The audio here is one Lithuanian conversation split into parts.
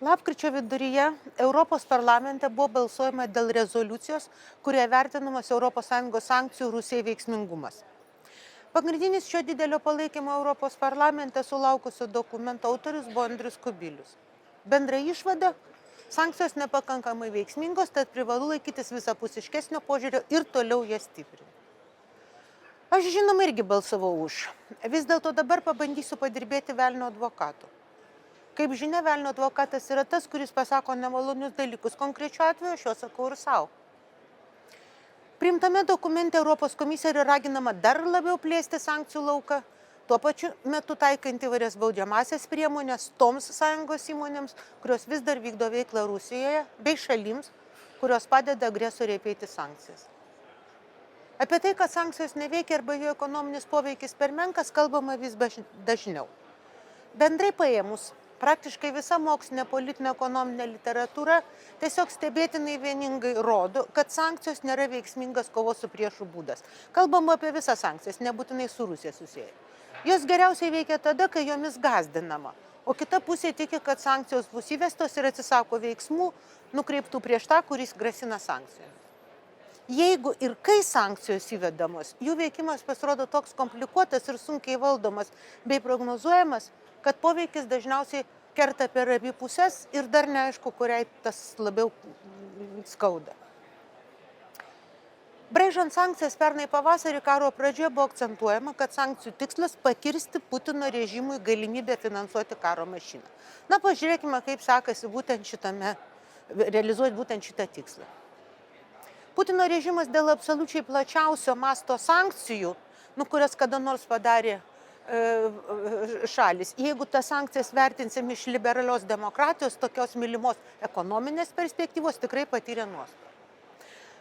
Lapkričio viduryje Europos parlamente buvo balsuojama dėl rezoliucijos, kurioje vertinamas ES sankcijų Rusijai veiksmingumas. Pagrindinis šio didelio palaikymo Europos parlamente sulaukusio dokumento autorius buvo Andrius Kubilius. Bendra išvada - sankcijos nepakankamai veiksmingos, tad privalu laikytis visapusiškesnio požiūrio ir toliau jas stiprinti. Aš žinoma irgi balsavau už. Vis dėlto dabar pabandysiu padirbėti velnio advokatu. Kaip žinia, velnio advokatas yra tas, kuris pasako nemalonius dalykus. Konkrečiu atveju aš juos sakau ir savo. Priimtame dokumente Europos komisija yra raginama dar labiau plėsti sankcijų lauką, tuo pačiu metu taikant įvairias baudžiamasias priemonės toms sąjungos įmonėms, kurios vis dar vykdo veiklą Rusijoje, bei šalims, kurios padeda agresoriai apeiti sankcijas. Apie tai, kad sankcijos neveikia arba jų ekonominis poveikis per menkas, kalbama vis dažniau. Bendrai paėmus, praktiškai visa mokslinė politinė ekonominė literatūra tiesiog stebėtinai vieningai rodo, kad sankcijos nėra veiksmingas kovos su priešu būdas. Kalbama apie visas sankcijas, nebūtinai su Rusija susiję. Jos geriausiai veikia tada, kai jomis gąsdinama, o kita pusė tiki, kad sankcijos bus įvestos ir atsisako veiksmų nukreiptų prieš tą, kuris grasina sankcijomis. Jeigu ir kai sankcijos įvedamos, jų veikimas pasirodo toks komplikuotas ir sunkiai valdomas bei prognozuojamas, kad poveikis dažniausiai kerta per abi pusės ir dar neaišku, kuriai tas labiau skauda. Braižant sankcijas pernai pavasarį karo pradžioje buvo akcentuojama, kad sankcijų tikslas pakirsti Putino režimui galimybę finansuoti karo mašiną. Na, pažiūrėkime, kaip sekasi realizuoti būtent šitą tikslą. Putino režimas dėl absoliučiai plačiausio masto sankcijų, kurias kada nors padarė šalis. Jeigu tas sankcijas vertinsim iš liberalios demokratijos, tokios mylimos ekonominės perspektyvos, tikrai patyrė nuostolį.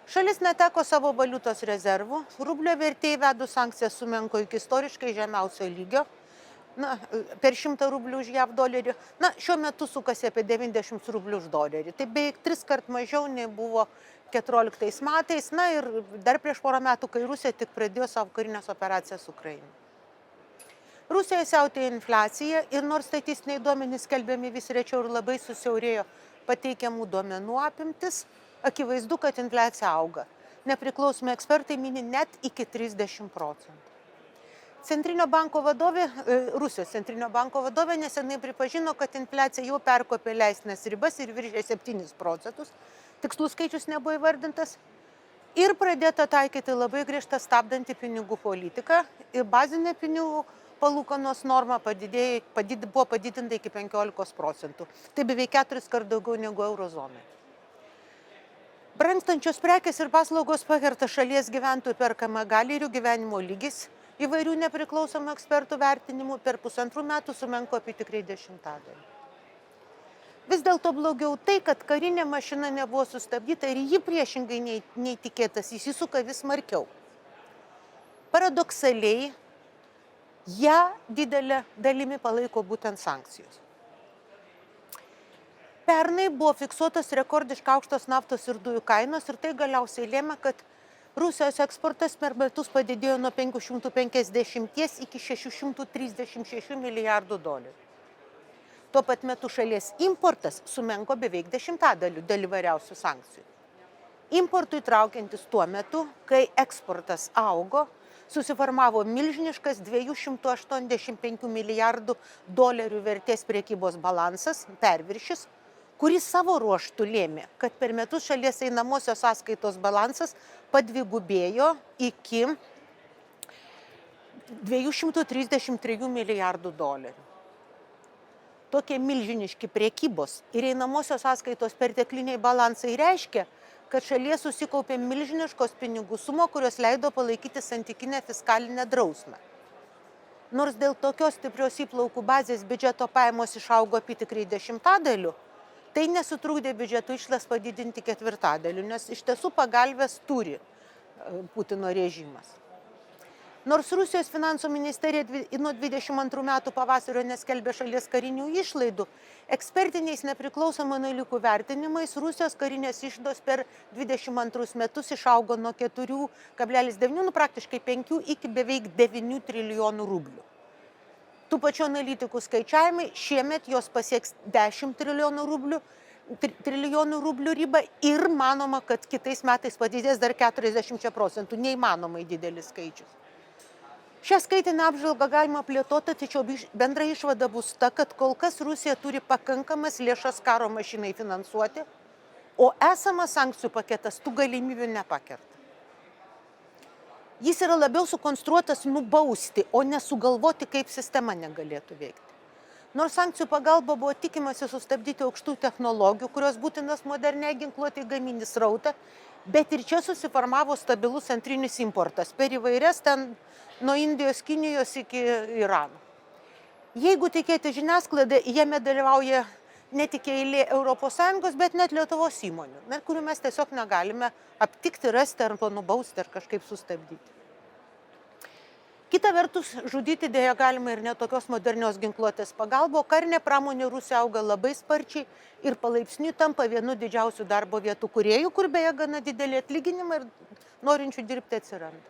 Šalis neteko savo valiutos rezervų, rublio vertė įvedus sankcijas sumenko iki istoriškai žemiausio lygio, per 100 rublių už JAV dolerį. Šiuo metu sukasi apie 90 rublių už dolerį. Tai beveik 3 kart mažiau nei buvo 14 metais, ir dar prieš porą metų, kai Rusija tik pradėjo savo karinės operacijas Ukrainoje. Rusijoje siautėjo infliacija ir nors statistiniai duomenys skelbiami vis rečiau ir labai susiaurėjo pateikiamų duomenų apimtis, akivaizdu, kad infliacija auga. Nepriklausomi ekspertai mini net iki 30%. Rusijos centrinio banko vadovė nesenai pripažino, kad infliacija jau perkopė leistinas ribas ir viršė 7%, tikslus skaičius nebuvo įvardintas, ir pradėta taikyti labai griežtą stabdantį pinigų politiką ir bazinė pinigų palūkanos norma buvo padidinta iki 15%. Tai beveik 4 kart daugiau negu eurozonoje. Brangstančios prekės ir paslaugos pakerta šalies gyventojų perkamą galią ir jų gyvenimo lygis. Įvairių nepriklausomų ekspertų vertinimų per 1,5 metų sumenko apytikriai 10%. Vis dėlto blogiau tai, kad karinė mašina nebuvo sustabdyta ir ji priešingai nei tikėtas įsisuka vis smarkiau. Paradoksaliai, ją didelę dalimi palaiko būtent sankcijos. Pernai buvo fiksuotas rekordiškai aukštos naftos ir dujų kainos ir tai galiausiai lėmė, kad Rusijos eksportas per metus padidėjo nuo 550 iki 636 milijardų dolerių. Tuo pat metu šalies importas sumenko beveik 10% dėl įvairiausių sankcijų. Importui traukiantis tuo metu, kai eksportas augo, susiformavo milžiniškas 285 milijardų dolerių vertės prekybos balansas, perviršis, kuris savo ruožtų lėmė, kad per metus šalies einamosios sąskaitos balansas padvigubėjo iki 233 milijardų dolerių. Tokie milžiniški prekybos ir einamosios sąskaitos pertekliniai balansai reiškia, kad šalyje susikaupė milžiniškos pinigų sumos, kurios leido palaikyti santykinę fiskalinę drausmę. Nors dėl tokios stiprios įplaukų bazės biudžeto pajamos išaugo apytikriai 10%, tai nesutrukdė biudžeto išlaidas padidinti 4%, nes iš tiesų pagalves turi Putino režimas. Nors Rusijos finansų ministerija nuo 22 metų pavasario neskelbė šalies karinių išlaidų, ekspertiniais nepriklausomai analitikų vertinimais Rusijos karinės išlaidos per 22 metus išaugo nuo 4,9, praktiškai 5 iki beveik 9 trilijonų rublių. Tų pačių analitikų skaičiavimai šiemet jos pasieks 10 trilijonų rublių ribą ir manoma, kad kitais metais padidės dar 40%. Neįmanomai didelis skaičius. Šią skaitinę apžvalgą galima plėtoti, tačiau bendra išvada bus ta, kad kol kas Rusija turi pakankamas lėšas karo mašinai finansuoti, o esamas sankcijų paketas tų galimybių nepakerta. Jis yra labiau sukonstruotas nubausti, o ne sugalvoti, kaip sistema negalėtų veikti. Nors sankcijų pagalba buvo tikimasi sustabdyti aukštų technologijų, kurios būtinas moderniai ginkluotei gaminti srautą, bet ir čia susiformavo stabilus antrinis importas per įvairias ten nuo Indijos, Kinijos iki Irano. Jeigu tikėti žiniasklaidą, jame dalyvauja ne tik eilė ES, bet net Lietuvos įmonių, kurių mes tiesiog negalime aptikti, rasti arba nubausti ar kažkaip sustabdyti. Kita vertus, žudyti dėja galima ir netokios modernios ginkluotės pagalba, o karinė pramonė Rusija auga labai sparčiai ir palaipsniui tampa vienu didžiausių darbo vietų kūrėjų, kur beje gana didelį atlyginimą ir norinčių dirbti atsiranda.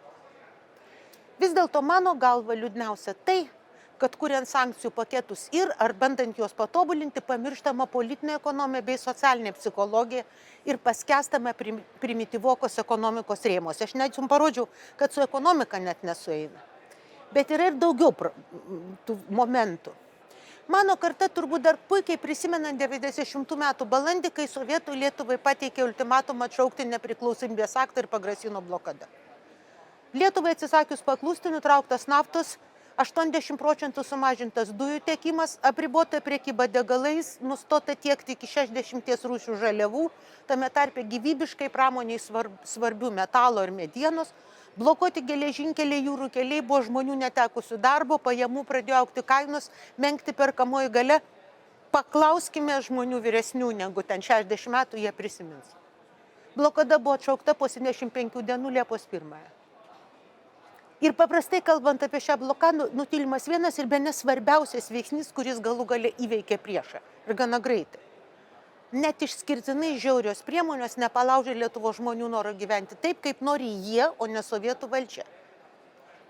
Vis dėlto mano galva liūdniausia tai, kad kuriant sankcijų paketus ir ar bandant juos patobulinti, pamirštama politinė ekonomija bei socialinė psichologija ir paskęstama primityvokos ekonomikos rėmose. Aš net jums parodžiau, kad su ekonomika net nesueina. Bet yra ir daugiau tų momentų. Mano karta turbūt dar puikiai prisimenant 90 metų balandį, kai Sovietų Lietuvai pateikė ultimatumą atšaukti nepriklausomybės aktą ir pagrasino blokada. Lietuvai atsisakius paklusti, nutrauktas naftos, 80% sumažintas dujų tiekimas, apribota prekyba degalais, nustota tiekti iki 60 rūšių žaliavų, tame tarpe gyvybiškai pramoniai svarbių metalo ir medienos, blokuoti geležinkeliai, jūrų keliai, buvo žmonių netekusių darbo, pajamų pradėjo augti kainos, menkti perkamoji galia. Paklauskime žmonių vyresnių negu ten 60 metų, jie prisimins. Blokada buvo atšaukta po 75 dienų Liepos 1. Ir paprastai kalbant apie šią blokadą, nutylimas vienas ir bene svarbiausias veiksnys, kuris galų gale įveikė priešą. Ir gana greitai. Net išskirtinai žiaurios priemonės nepalaužė Lietuvos žmonių noro gyventi taip, kaip nori jie, o ne sovietų valdžia.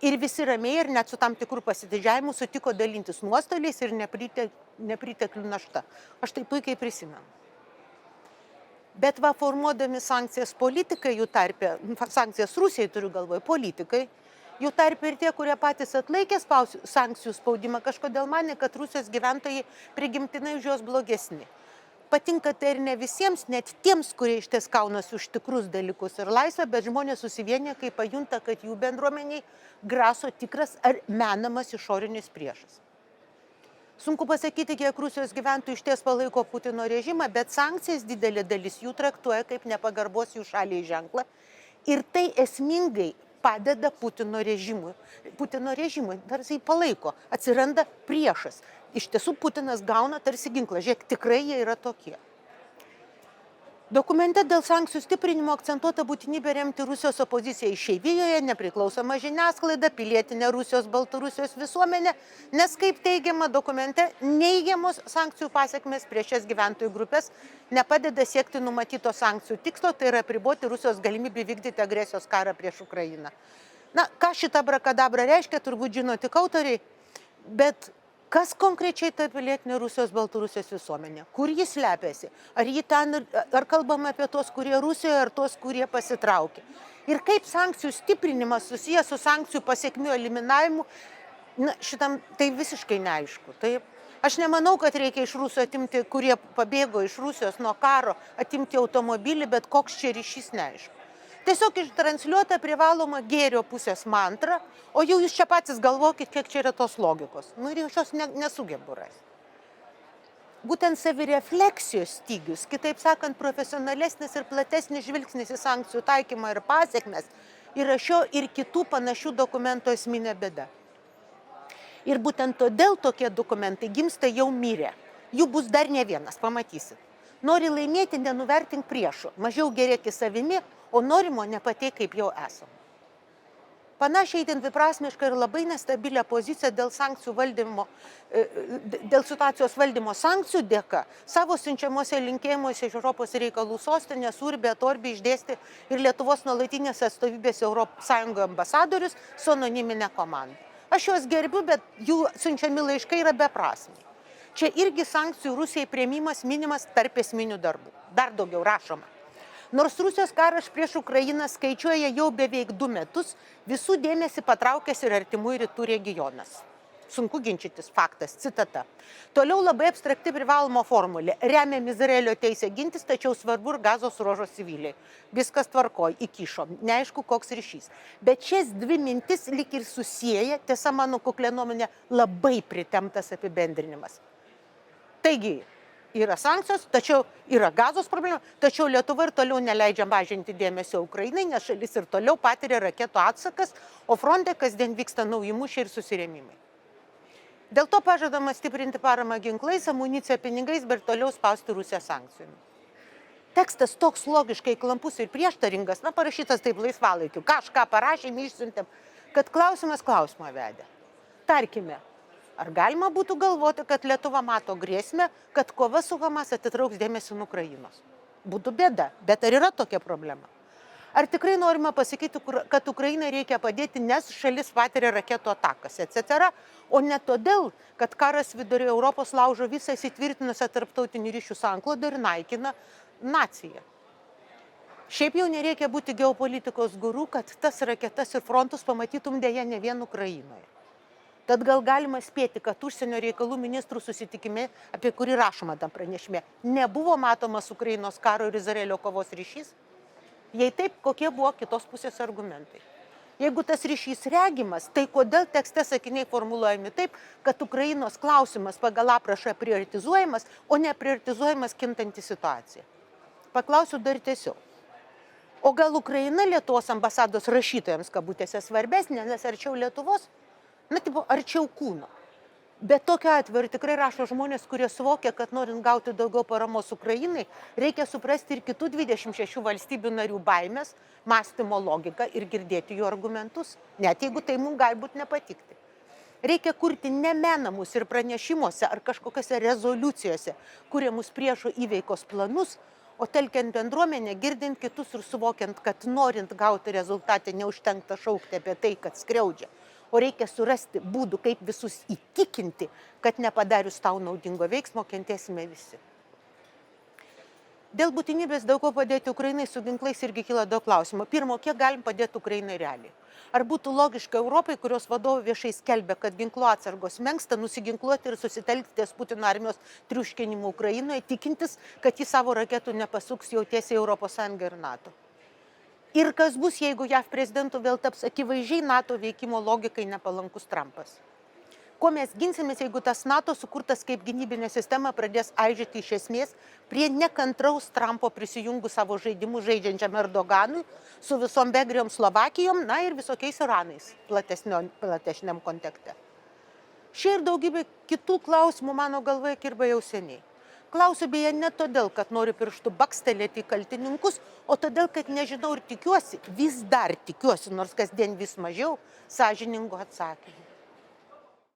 Ir visi ramiai ir net su tam tikrų pasididžiavimu sutiko dalintis nuostoliais ir nepriteklių našta. Aš tai puikiai prisimenu. Bet va, formuodami sankcijas politikai, jų tarpe, sankcijas Rusijai turiu galvoje, politikai, jų tarpe ir tie, kurie patys atlaikė sankcijų spaudimą, kažkodėl manė, kad Rusijos gyventojai prigimtinai už juos blogesni. Patinka tai ir ne visiems, net tiems, kurie išties kaunasi už tikrus dalykus ir laisvę, bet žmonės susivienė, kai pajunta, kad jų bendruomeniai graso tikras ar menamas išorinis priešas. Sunku pasakyti, kiek Rusijos gyventojų išties palaiko Putino režimą, bet sankcijas didelė dalis jų traktuoja kaip nepagarbos jų šaliai ženklą ir tai esmingai padeda Putino režimui. Putino režimui tarsi jį palaiko, atsiranda priešas. Iš tiesų Putinas gauna tarsi ginklą. Žiūrėk, tikrai jie yra tokie. Dokumente dėl sankcijų stiprinimo akcentuota būtinybė remti Rusijos opoziciją išeivijoje, nepriklausomą žiniasklaidą, pilietinę Rusijos, Baltarusijos visuomenę, nes, kaip teigiama dokumente, neigiamos sankcijų pasekmės prieš šias gyventojų grupės nepadeda siekti numatyto sankcijų tikslo, tai yra apriboti Rusijos galimybę vykdyti agresijos karą prieš Ukrainą. Na, ką šita abrakadabra reiškia, turbūt žino tik autoriai, bet kas konkrečiai ta pilietinė Rusijos, Baltarusijos visuomenė? Kur jis slepiasi? Ar kalbame apie tos, kurie Rusijoje, ar tos, kurie pasitraukė? Ir kaip sankcijų stiprinimas susijęs su sankcijų pasekmių eliminavimu, šitam tai visiškai neaišku. Taip? Aš nemanau, kad reikia iš Rusų atimti, kurie pabėgo iš Rusijos nuo karo, atimti automobilį, bet koks čia ryšys neaišku. Tiesiog ištransliuota privaloma gėrio pusės mantra, o jau jūs čia patys galvokit, kiek čia yra tos logikos. Ir jau šios nesugebu rasti. Būtent savirefleksijos stygius, kitaip sakant, profesionalesnis ir platesnis žvilgsnis į sankcijų taikymą ir pasiekmes, yra šio ir kitų panašių dokumentų esminė bėda. Ir būtent todėl tokie dokumentai gimsta jau mirę. Jų bus dar ne vienas, pamatysit. Nori laimėti, nenuvertink priešų, mažiau gerėki savimi, o norimo nepateik kaip jau esam. Panašiai itin dviprasmišką ir labai nestabilią poziciją dėl situacijos valdymo sankcijų dėka savo siunčiamuose linkėjimuose iš Europos reikalų sostinės Urbė Torbi išdėstė ir Lietuvos nuolatinės atstovybės Europos Sąjungoje ambasadorius su anoniminė komanda. Aš juos gerbiu, bet jų siunčiami laiškai yra beprasmiai. Čia irgi sankcijų Rusijai priėmimas minimas tarp esminių darbų. Dar daugiau rašoma. Nors Rusijos karas prieš Ukrainą skaičiuoja jau beveik 2 metus, visų dėmesį patraukęs ir artimųjų rytų regionas. Sunku ginčytis, faktas, citata. Toliau labai abstrakti privaloma formulė. Remiam Izraelio teisę gintis, tačiau svarbu ir Gazos ruožo civiliai. Viskas tvarkoj, įkišom, neaišku koks ryšys. Bet šias dvi mintis lyg ir susieja, tiesa mano kuklė nuomonė, labai pritemptas apibendrinimas. Taigi, yra sankcijos, tačiau yra Gazos problema, tačiau Lietuva ir toliau neleidžia mažinti dėmesio Ukrainai, nes šalis ir toliau patiria raketų atsakas, o fronte kasdien vyksta nauji mūšiai ir susirėmimai. Dėl to pažadama stiprinti paramą ginklais, amunicija, pinigais, bet toliau spausti Rusiją sankcijomis. Tekstas toks logiškai klampus ir prieštaringas, parašytas taip laisvalaikiu, kažką parašėm, išsiuntėm, kad klausimas klausimą vedė. Tarkime, ar galima būtų galvoti, kad Lietuva mato grėsmę, kad kova su Hamas atitrauks dėmesį nuo Ukrainos? Būtų bėda, bet ar yra tokia problema? Ar tikrai norima pasakyti, kad Ukrainai reikia padėti, nes šalis patiria raketų atakas, etc., o ne todėl, kad karas vidurio Europos laužo visą įsitvirtinusią tarptautinių ryšių sanklodą ir naikina naciją? Šiaip jau nereikia būti geopolitikos guru, kad tas raketas ir frontus pamatytum dėja ne vien Ukrainoje. Tad gal galima spėti, kad užsienio reikalų ministrų susitikime, apie kurį rašoma tam pranešime, nebuvo matomas Ukrainos karo ir Izraelio kovos ryšys? Jei taip, kokie buvo kitos pusės argumentai? Jeigu tas ryšys regimas, tai kodėl tekste sakiniai formuluojami taip, kad Ukrainos klausimas pagal aprašą prioritizuojamas, o ne prioritizuojamas kintanti situacija? Paklausiu dar tiesiog. O gal Ukraina Lietuvos ambasados rašytojams kabutėse svarbesnė, nes arčiau Lietuvos? Arčiau kūno. Bet tokiu atveju tikrai rašo žmonės, kurie suvokia, kad norint gauti daugiau paramos Ukrainai, reikia suprasti ir kitų 26 valstybių narių baimės, mąstymo logiką ir girdėti jų argumentus, net jeigu tai mums gali būti nepatikti. Reikia kurti nemenamus ir pranešimuose ar kažkokiose rezoliucijose, kuriamus priešo įveikos planus, o telkiant bendruomenę, girdint kitus ir suvokiant, kad norint gauti rezultatą neužtenka šaukti apie tai, kad skriaudžia, o reikia surasti būdų, kaip visus įtikinti, kad nepadarius tau naudingo veiksmo kentėsime visi. Dėl būtinybės daugiau padėti Ukrainai su ginklais irgi kyla daug klausimų. Pirmo, kiek galim padėti Ukrainai realiai? Ar būtų logiška Europai, kurios vadovai viešai skelbia, kad ginklo atsargos menksta, nusiginkluoti ir susitelkti ties Putino armijos triuškinimu Ukrainoje, tikintis, kad jis savo raketų nepasuks jau tiesiai ES ir NATO? Ir kas bus, jeigu JAV prezidentu vėl taps akivaizdžiai NATO veikimo logikai nepalankus Trumpas? Kuo mes ginsimės, jeigu tas NATO sukurtas kaip gynybinė sistema pradės aižyti iš esmės prie nekantraus Trumpo prisijungų savo žaidimų žaidžiančiam Erdoganui su visom Vengrijom, Slovakijom, ir visokiais Iranais platesniam kontekste? Šie ir daugybė kitų klausimų mano galvoje kirba jau seniai. Klausiu beje ne todėl, kad noriu pirštų bakstelėti į kaltininkus, o todėl, kad nežinau ir tikiuosi, vis dar tikiuosi, nors kasdien vis mažiau, sąžiningų atsakymų.